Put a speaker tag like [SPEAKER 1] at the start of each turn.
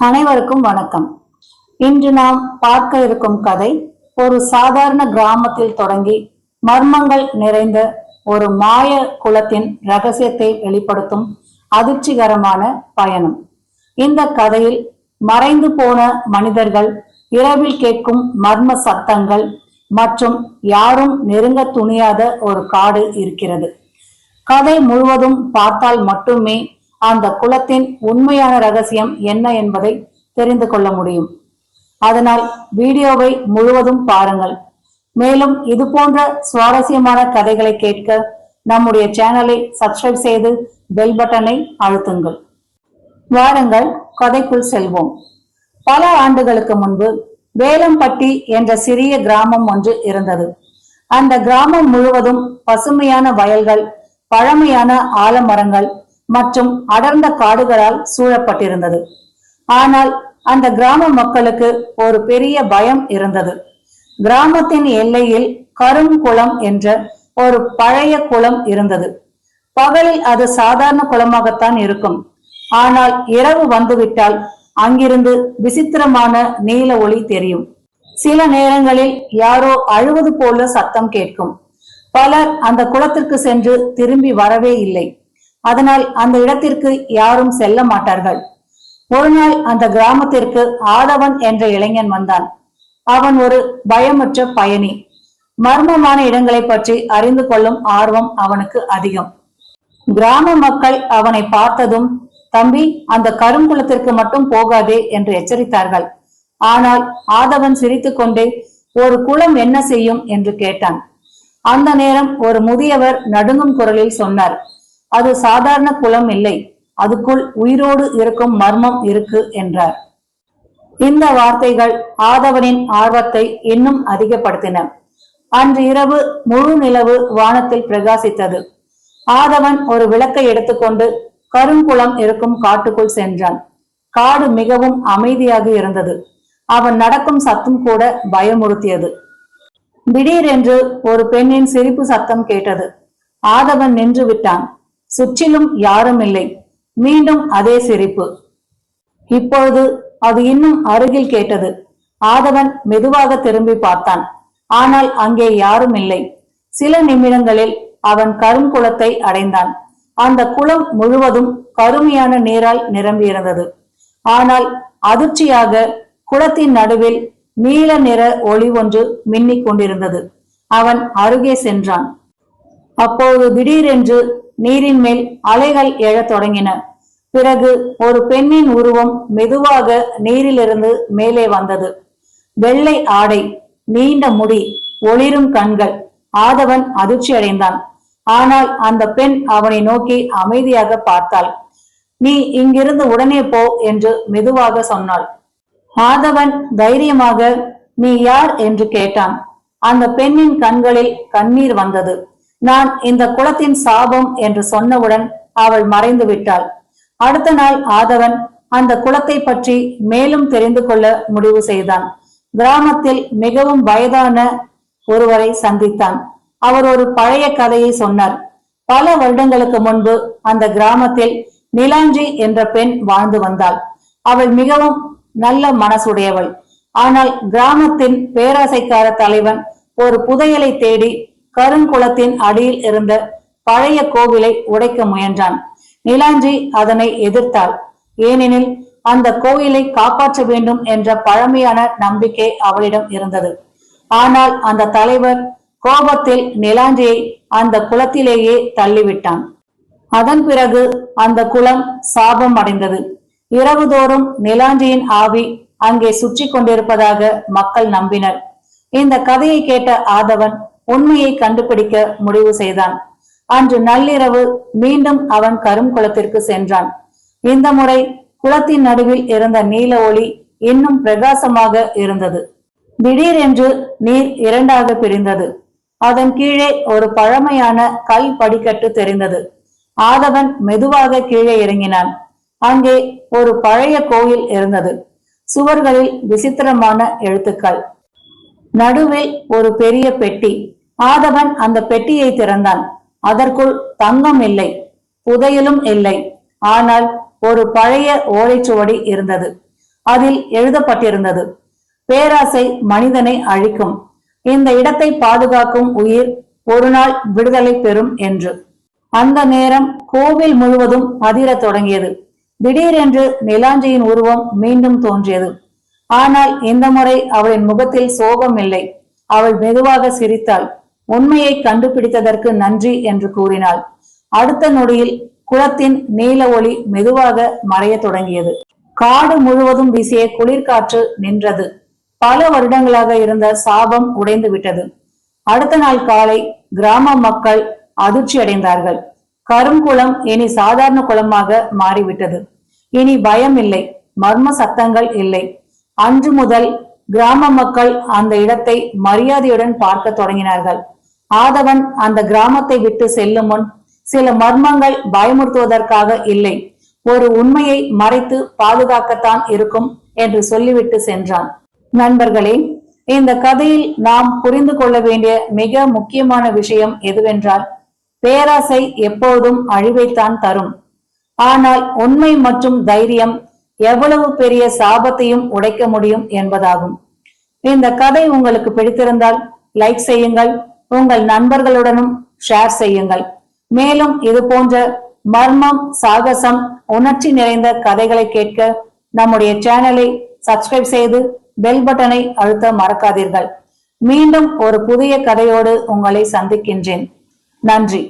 [SPEAKER 1] அனைவருக்கும் வணக்கம். இன்று நாம் பார்க்க இருக்கும் கதை ஒரு சாதாரண கிராமத்தில் தொடங்கி மர்மங்கள் நிறைந்த ஒரு மாய குலத்தின் ரகசியத்தை வெளிப்படுத்தும் அதிர்ச்சிகரமான பயணம். இந்த கதையில் மறைந்து போன மனிதர்கள், இரவில் கேட்கும் மர்ம சத்தங்கள் மற்றும் யாரும் நெருங்க துணியாத ஒரு காடு இருக்கிறது. கதை முழுவதும் பார்த்தால் மட்டுமே அந்த குலத்தின் உண்மையான ரகசியம் என்ன என்பதை தெரிந்து கொள்ள முடியும். அதனால் வீடியோவை முழுவதும் பாருங்கள். மேலும் இது போன்ற சுவாரஸ்யமான கதைகளை கேட்க நம்முடைய சேனலை சப்ஸ்கிரைப் செய்து பெல் பட்டனை அழுத்துங்கள். வாருங்கள், கதைக்குள் செல்வோம். பல ஆண்டுகளுக்கு முன்பு வேலம்பட்டி என்ற சிறிய கிராமம் ஒன்று இருந்தது. அந்த கிராமம் முழுவதும் பசுமையான வயல்கள், பழமையான ஆலமரங்கள் மற்றும் அடர்ந்த காடுகளால் சூழப்பட்டிருந்தது. ஆனால் அந்த கிராம மக்களுக்கு ஒரு பெரிய பயம் இருந்தது. கிராமத்தின் எல்லையில் கருங்குளம் என்ற ஒரு பழைய குளம் இருந்தது. பகலில் அது சாதாரண குளமாகத்தான் இருக்கும். ஆனால் இரவு வந்துவிட்டால் அங்கிருந்து விசித்திரமான நீல ஒளி தெரியும். சில நேரங்களில் யாரோ அழுவது போல சத்தம் கேட்கும். பலர் அந்த குளத்திற்கு சென்று திரும்பி வரவே இல்லை. அதனால் அந்த இடத்திற்கு யாரும் செல்ல மாட்டார்கள். ஒரு நாள் அந்த கிராமத்திற்கு ஆதவன் என்ற இளைஞன் வந்தான். அவன் ஒரு பயமற்ற பயணி. மர்மமான இடங்களை பற்றி அறிந்து கொள்ளும் ஆர்வம் அவனுக்கு அதிகம். கிராம மக்கள் அவனை பார்த்ததும், தம்பி, அந்த கருங்குளத்திற்கு மட்டும் போகாதே என்று எச்சரித்தார்கள். ஆனால் ஆதவன் சிரித்துக்கொண்டே, ஒரு குளம் என்ன செய்யும் என்று கேட்டான். அந்த நேரம் ஒரு முதியவர் நடுங்கும் குரலில் சொன்னார், அது சாதாரண குளம் இல்லை, அதுக்குள் உயிரோடு இருக்கும் மர்மம் இருக்கு என்றார். இந்த வார்த்தைகள் ஆதவனின் ஆர்வத்தை இன்னும் அதிகப்படுத்தின. அன்று இரவு முழு நிலவு வானத்தில் பிரகாசித்தது. ஆதவன் ஒரு விளக்கை எடுத்துக்கொண்டு கருங்குளம் இருக்கும் காட்டுக்குள் சென்றான். காடு மிகவும் அமைதியாக இருந்தது. அவன் நடக்கும் சத்தம் கூட பயமுறுத்தியது. திடீரென்று ஒரு பெண்ணின் சிரிப்பு சத்தம் கேட்டது. ஆதவன் நின்று விட்டான். சுற்றிலும் யாரும் இல்லை. மீண்டும் அதே சிரிப்பு. இப்பொழுது அது இன்னும் அருகில் கேட்டது. ஆதவன் மெதுவாக திரும்பி பார்த்தான். ஆனால் அங்கே யாரும் இல்லை. சில நிமிடங்களில் அவன் கருங்குளத்தை அடைந்தான். அந்த குளம் முழுவதும் கருமையான நீரால் நிரம்பியிருந்தது. ஆனால் அதிர்ச்சியாக குளத்தின் நடுவில் நீல நிற ஒளி ஒன்று மின்னிக் கொண்டிருந்தது. அவன் அருகே சென்றான். அப்போது திடீரென்று நீரின் மேல் அலைகள் எழத் தொடங்கின. பிறகு ஒரு பெண்ணின் உருவம் மெதுவாக நீரிலிருந்து மேலே வந்தது. வெள்ளை ஆடை, நீண்ட முடி, ஒளிரும் கண்கள். ஆதவன் அதிர்ச்சி அடைந்தான். ஆனால் அந்த பெண் அவனை நோக்கி அமைதியாக பார்த்தாள். நீ இங்கிருந்து உடனே போ என்று மெதுவாக சொன்னாள். ஆதவன் தைரியமாக, நீ யார் என்று கேட்டான். அந்த பெண்ணின் கண்களில் கண்ணீர் வந்தது. நான் இந்த குளத்தின் சாபம் என்று சொன்னவுடன் அவள் மறைந்து விட்டாள். அடுத்த நாள் ஆதவன் அந்த குளத்தை பற்றி மேலும் தெரிந்து கொள்ள முடிவு செய்தான். கிராமத்தில் மிகவும் வயதான ஒருவரை சந்தித்தான். அவர் ஒரு பழைய கதையை சொன்னார். பல வருடங்களுக்கு முன்பு அந்த கிராமத்தில் நிலாஞ்சி என்ற பெண் வாழ்ந்து வந்தாள். அவள் மிகவும் நல்ல மனசுடையவள். ஆனால் கிராமத்தின் பேராசைக்கார தலைவன் ஒரு புதையலை தேடி கருங்குளத்தின் அடியில் இருந்த பழைய கோவிலை உடைக்க முயன்றான். நிலாஞ்சி அதனை எதிர்த்தாள். ஏனெனில் அந்த கோயிலை காப்பாற்ற வேண்டும் என்ற பழமையான நம்பிக்கை அவளிடம் இருந்தது. ஆனால் அந்த தலைவர் கோபத்தில் நிலாஞ்சியை அந்த குளத்திலேயே தள்ளிவிட்டான். அதன் பிறகு அந்த குளம் சாபம் அடைந்தது. இரவுதோறும் நிலாஞ்சியின் ஆவி அங்கே சுற்றி கொண்டிருப்பதாக மக்கள் நம்பினர். இந்த கதையை கேட்ட ஆதவன் உண்மையை கண்டுபிடிக்க முடிவு செய்தான். அன்று நள்ளிரவு மீண்டும் அவன் கருங்குளத்திற்கு சென்றான். இந்த முறை குளத்தின் நடுவில் இருந்த நீல ஒளி இன்னும் பிரகாசமாக இருந்தது. திடீரென்று நீர் இரண்டாக பிரிந்தது. அதன் கீழே ஒரு பழமையான கல் படிக்கட்டு தெரிந்தது. ஆதவன் மெதுவாக கீழே இறங்கினான். அங்கே ஒரு பழைய கோயில் இருந்தது. சுவர்களில் விசித்திரமான எழுத்துக்கள். நடுவில் ஒரு பெரிய பெட்டி. ஆதவன் அந்த பெட்டியை திறந்தான். அதற்குள் தங்கம் இல்லை, புதையலும் இல்லை. ஆனால் ஒரு பழைய ஓலைச்சுவடி இருந்தது. அதில் எழுதப்பட்டிருந்தது, பேராசை மனிதனை அழிக்கும், இந்த இடத்தை பாதுகாக்கும் உயிர் ஒரு நாள் விடுதலை பெறும் என்று. அந்த நேரம் கோவில் முழுவதும் அதிரத் தொடங்கியது. திடீரென்று நிலாஞ்சியின் உருவம் மீண்டும் தோன்றியது. ஆனால் இந்த முறை அவளின் முகத்தில் சோகம் இல்லை. அவள் மெதுவாக சிரித்தாள். உண்மையை கண்டுபிடித்ததற்கு நன்றி என்று கூறினாள். அடுத்த நொடியில் குளத்தின் நீல ஒளி மெதுவாக மறைய தொடங்கியது. காடு முழுவதும் வீசிய குளிர்காற்று நின்றது. பல வருடங்களாக இருந்த சாபம் உடைந்து விட்டது. அடுத்த நாள் காலை கிராம மக்கள் அதிர்ச்சி அடைந்தார்கள். கருங்குளம் இனி சாதாரண குளமாக மாறிவிட்டது. இனி பயம் இல்லை, மர்ம சத்தங்கள் இல்லை. அன்று முதல் கிராம மக்கள் அந்த இடத்தை மரியாதையுடன் பார்க்க தொடங்கினார்கள். ஆதவன் அந்த கிராமத்தை விட்டு செல்லும் முன் சில மர்மங்கள் பயமுறுத்துவதற்காக இல்லை, ஒரு உண்மையை மறைத்து பாதுகாக்கத்தான் இருக்கும் என்று சொல்லிவிட்டு சென்றான். நண்பர்களே, இந்த கதையில் நாம் புரிந்து கொள்ள வேண்டிய மிக முக்கியமான விஷயம் எதுவென்றால், பேராசை எப்போதும் அழிவைத்தான் தரும். ஆனால் உண்மை மற்றும் தைரியம் எவ்வளவு பெரிய சாபத்தையும் உடைக்க முடியும் என்பதாகும். இந்த கதை உங்களுக்கு பிடித்திருந்தால் லைக் செய்யுங்கள், உங்கள் நண்பர்களுடனும் ஷேர் செய்யுங்கள். மேலும் இது போன்ற மர்மம், சாகசம், உணர்ச்சி நிறைந்த கதைகளை கேட்க நம்முடைய சேனலை சப்ஸ்கிரைப் செய்து பெல் பட்டனை அழுத்த மறக்காதீர்கள். மீண்டும் ஒரு புதிய கதையோடு உங்களை சந்திக்கின்றேன். நன்றி.